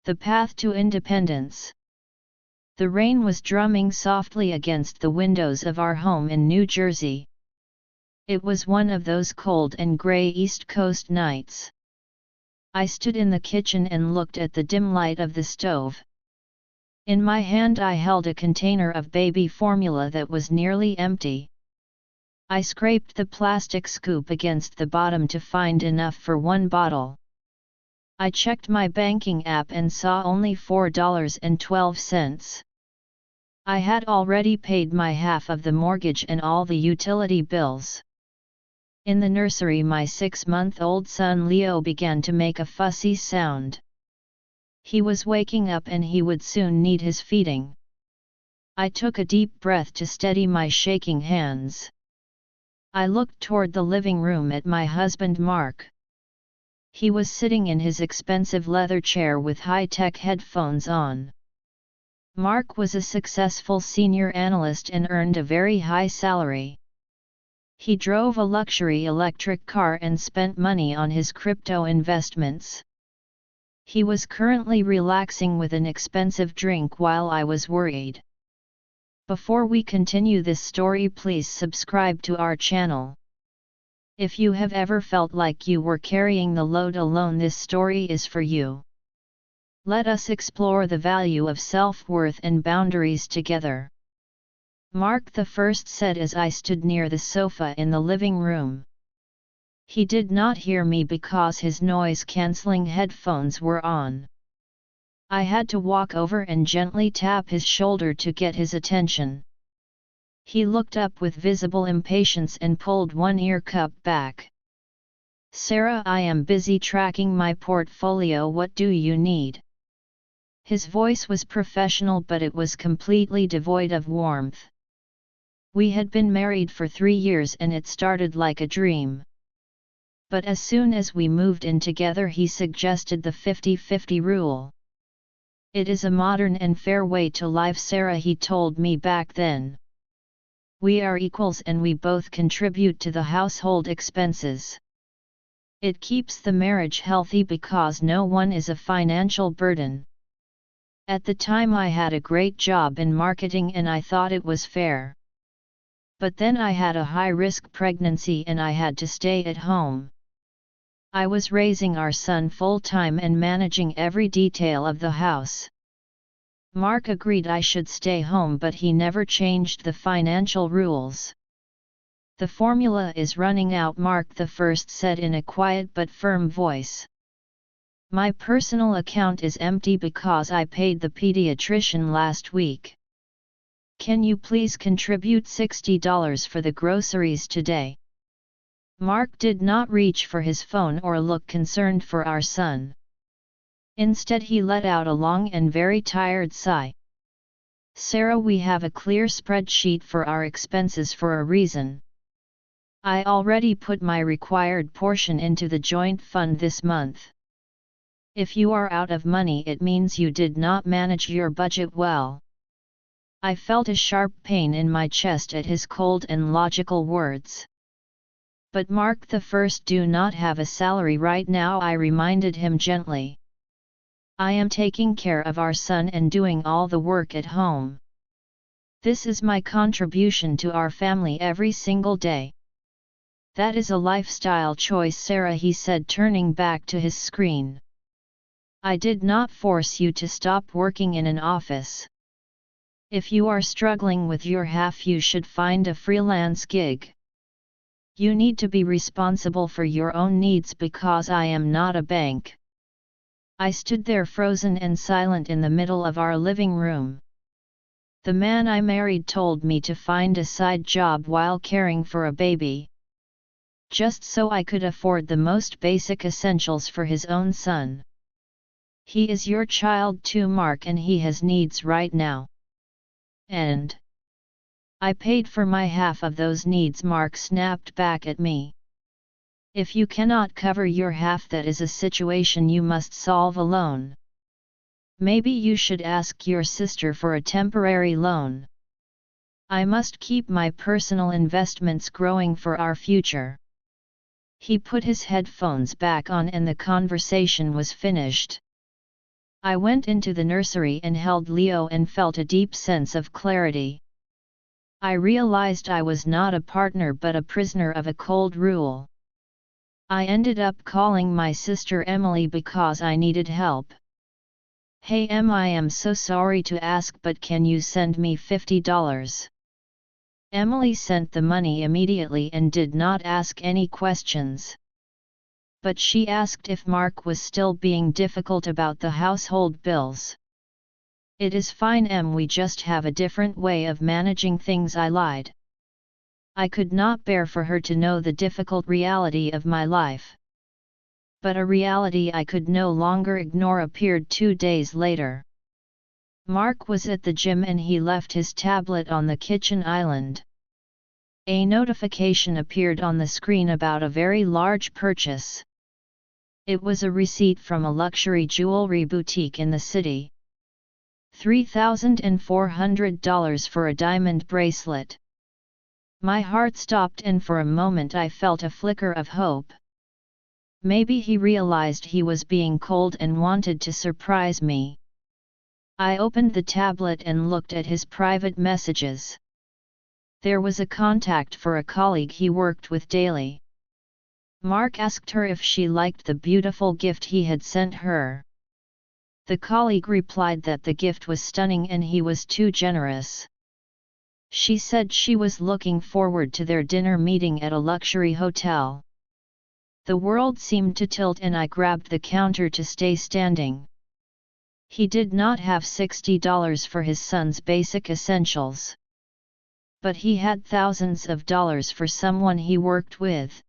The path to independence. The rain was drumming softly against the windows of our home in New Jersey. It was one of those cold and gray East Coast nights. I stood in the kitchen and looked at the dim light of the stove. In my hand I held a container of baby formula that was nearly empty. I scraped the plastic scoop against the bottom to find enough for one bottle. I checked my banking app and saw only $4.12. I had already paid my half of the mortgage and all the utility bills. In the nursery, my 6-month-old son Leo began to make a fussy sound. He was waking up and he would soon need his feeding. I took a deep breath to steady my shaking hands. I looked toward the living room at my husband Mark. He was sitting in his expensive leather chair with high-tech headphones on. Mark was a successful senior analyst and earned a very high salary. He drove a luxury electric car and spent money on his crypto investments. He was currently relaxing with an expensive drink while I was worried. Before we continue this story, please subscribe to our channel. If you have ever felt like you were carrying the load alone, this story is for you. Let us explore the value of self-worth and boundaries together. Mark I said as I stood near the sofa in the living room. He did not hear me because his noise-canceling headphones were on. I had to walk over and gently tap his shoulder to get his attention. He looked up with visible impatience and pulled one ear cup back. "Sarah, I am busy tracking my portfolio. What do you need?" His voice was professional, but it was completely devoid of warmth. We had been married for 3 years and it started like a dream. But as soon as we moved in together, he suggested the 50-50 rule. "It is a modern and fair way to live, Sarah," he told me back then. "We are equals and we both contribute to the household expenses. It keeps the marriage healthy because no one is a financial burden." At the time I had a great job in marketing and I thought it was fair. But then I had a high-risk pregnancy and I had to stay at home. I was raising our son full-time and managing every detail of the house. Mark agreed I should stay home, but he never changed the financial rules. "The formula is running out," Mark I said in a quiet but firm voice. "My personal account is empty because I paid the pediatrician last week. Can you please contribute $60 for the groceries today?" Mark did not reach for his phone or look concerned for our son. Instead he let out a long and very tired sigh. "Sarah, we have a clear spreadsheet for our expenses for a reason. I already put my required portion into the joint fund this month. If you are out of money, it means you did not manage your budget well." I felt a sharp pain in my chest at his cold and logical words. "But Mark I do not have a salary right now," I reminded him gently. "I am taking care of our son and doing all the work at home. This is my contribution to our family every single day." "That is a lifestyle choice, Sarah," he said, turning back to his screen. "I did not force you to stop working in an office. If you are struggling with your half, you should find a freelance gig. You need to be responsible for your own needs because I am not a bank." I stood there frozen and silent in the middle of our living room. The man I married told me to find a side job while caring for a baby, just so I could afford the most basic essentials for his own son. "He is your child too, Mark, and he has needs right now. And I paid for my half of those needs," Mark snapped back at me. "If you cannot cover your half, that is a situation you must solve alone. Maybe you should ask your sister for a temporary loan. I must keep my personal investments growing for our future." He put his headphones back on and the conversation was finished. I went into the nursery and held Leo and felt a deep sense of clarity. I realized I was not a partner but a prisoner of a cold rule. I ended up calling my sister Emily because I needed help. "Hey Em, I am so sorry to ask, but can you send me $50? Emily sent the money immediately and did not ask any questions. But she asked if Mark was still being difficult about the household bills. "It is fine Em, we just have a different way of managing things," I lied. I could not bear for her to know the difficult reality of my life. But a reality I could no longer ignore appeared 2 days later. Mark was at the gym and he left his tablet on the kitchen island. A notification appeared on the screen about a very large purchase. It was a receipt from a luxury jewelry boutique in the city. $3,400 for a diamond bracelet. My heart stopped and for a moment I felt a flicker of hope. Maybe he realized he was being cold and wanted to surprise me. I opened the tablet and looked at his private messages. There was a contact for a colleague he worked with daily. Mark asked her if she liked the beautiful gift he had sent her. The colleague replied that the gift was stunning and he was too generous. She said she was looking forward to their dinner meeting at a luxury hotel. The world seemed to tilt and I grabbed the counter to stay standing. He did not have $60 for his son's basic essentials. But he had thousands of dollars for someone he worked with.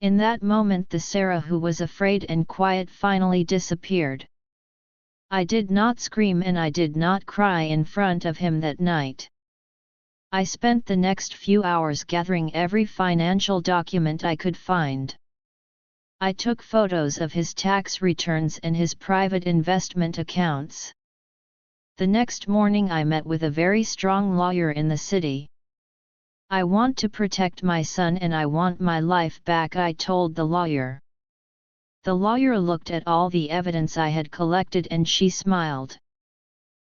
In that moment the Sarah who was afraid and quiet finally disappeared. I did not scream and I did not cry in front of him that night. I spent the next few hours gathering every financial document I could find. I took photos of his tax returns and his private investment accounts. The next morning I met with a very strong lawyer in the city. "I want to protect my son and I want my life back," I told the lawyer. The lawyer looked at all the evidence I had collected and she smiled.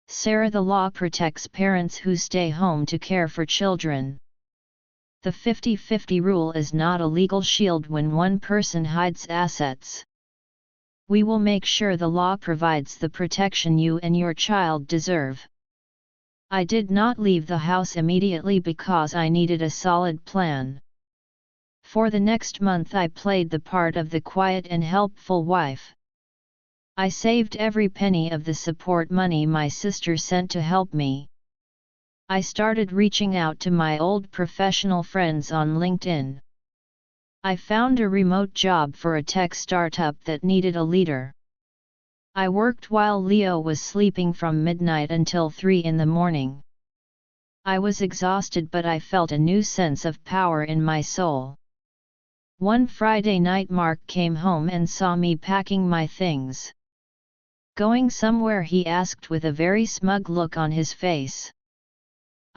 "Sarah, the law protects parents who stay home to care for children. The 50-50 rule is not a legal shield when one person hides assets. We will make sure the law provides the protection you and your child deserve." I did not leave the house immediately because I needed a solid plan. For the next month I played the part of the quiet and helpful wife. I saved every penny of the support money my sister sent to help me. I started reaching out to my old professional friends on LinkedIn. I found a remote job for a tech startup that needed a leader. I worked while Leo was sleeping from midnight until 3 in the morning. I was exhausted but I felt a new sense of power in my soul. One Friday night Mark came home and saw me packing my things. "Going somewhere?" he asked with a very smug look on his face.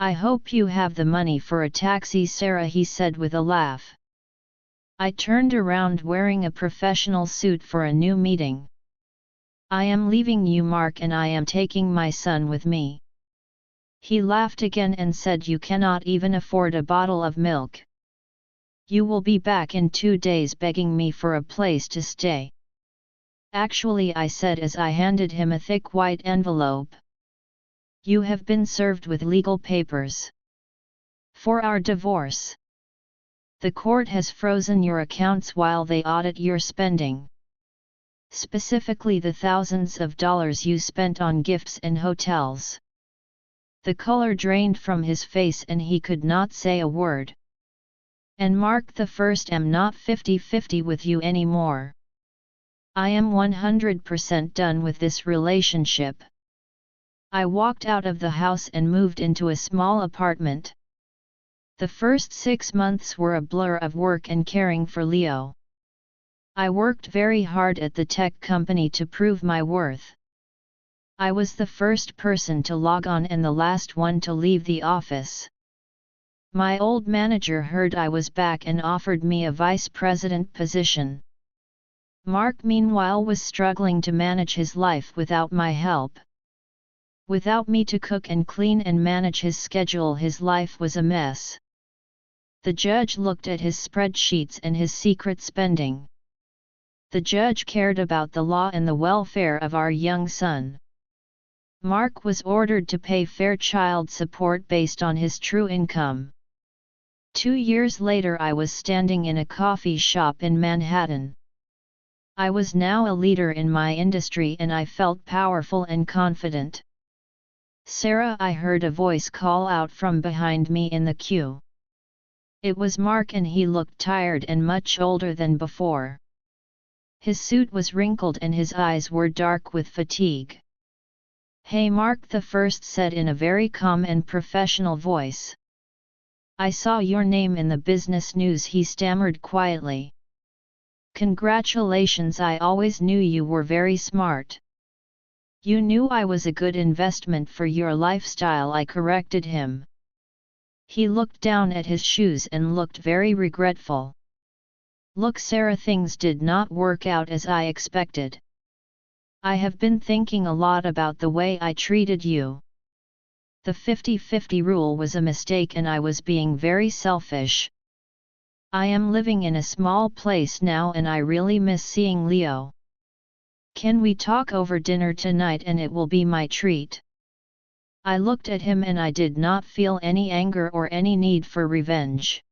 "I hope you have the money for a taxi, Sarah," he said with a laugh. I turned around wearing a professional suit for a new meeting. "I am leaving you, Mark, and I am taking my son with me." He laughed again and said, "You cannot even afford a bottle of milk. You will be back in 2 days begging me for a place to stay." "Actually," I said as I handed him a thick white envelope, "you have been served with legal papers for our divorce. The court has frozen your accounts while they audit your spending. Specifically the thousands of dollars you spent on gifts and hotels." The color drained from his face and he could not say a word. "And Mark, the first, am not 50-50 with you anymore. I am 100% done with this relationship." I walked out of the house and moved into a small apartment. The first 6 months were a blur of work and caring for Leo. I worked very hard at the tech company to prove my worth. I was the first person to log on and the last one to leave the office. My old manager heard I was back and offered me a vice president position. Mark meanwhile was struggling to manage his life without my help. Without me to cook and clean and manage his schedule, his life was a mess. The judge looked at his spreadsheets and his secret spending. The judge cared about the law and the welfare of our young son. Mark was ordered to pay fair child support based on his true income. 2 years later, I was standing in a coffee shop in Manhattan. I was now a leader in my industry and I felt powerful and confident. "Sarah," I heard a voice call out from behind me in the queue. It was Mark, and he looked tired and much older than before. His suit was wrinkled and his eyes were dark with fatigue. "Hey Mark," the first said in a very calm and professional voice. "I saw your name in the business news," he stammered quietly. "Congratulations, I always knew you were very smart." "You knew I was a good investment for your lifestyle," I corrected him. He looked down at his shoes and looked very regretful. "Look Sarah, things did not work out as I expected. I have been thinking a lot about the way I treated you. The 50-50 rule was a mistake and I was being very selfish. I am living in a small place now and I really miss seeing Leo. Can we talk over dinner tonight and it will be my treat?" I looked at him and I did not feel any anger or any need for revenge.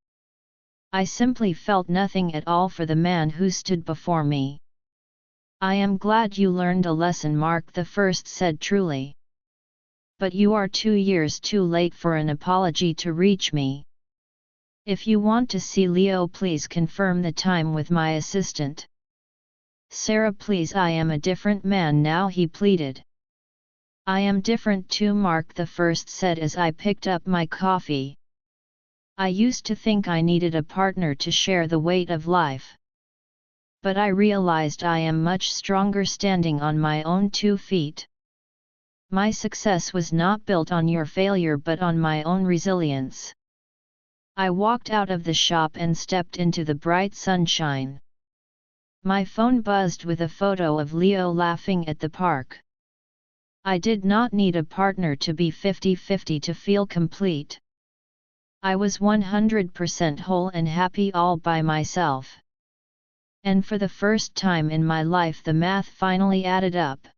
I simply felt nothing at all for the man who stood before me. "I am glad you learned a lesson," Mark the first said truly. "But you are 2 years too late for an apology to reach me. If you want to see Leo, please confirm the time with my assistant." "Sarah, please, I am a different man now," he pleaded. "I am different too," Mark the first said as I picked up my coffee. "I used to think I needed a partner to share the weight of life. But I realized I am much stronger standing on my own 2 feet. My success was not built on your failure but on my own resilience." I walked out of the shop and stepped into the bright sunshine. My phone buzzed with a photo of Leo laughing at the park. I did not need a partner to be 50-50 to feel complete. I was 100% whole and happy all by myself. And for the first time in my life the math finally added up.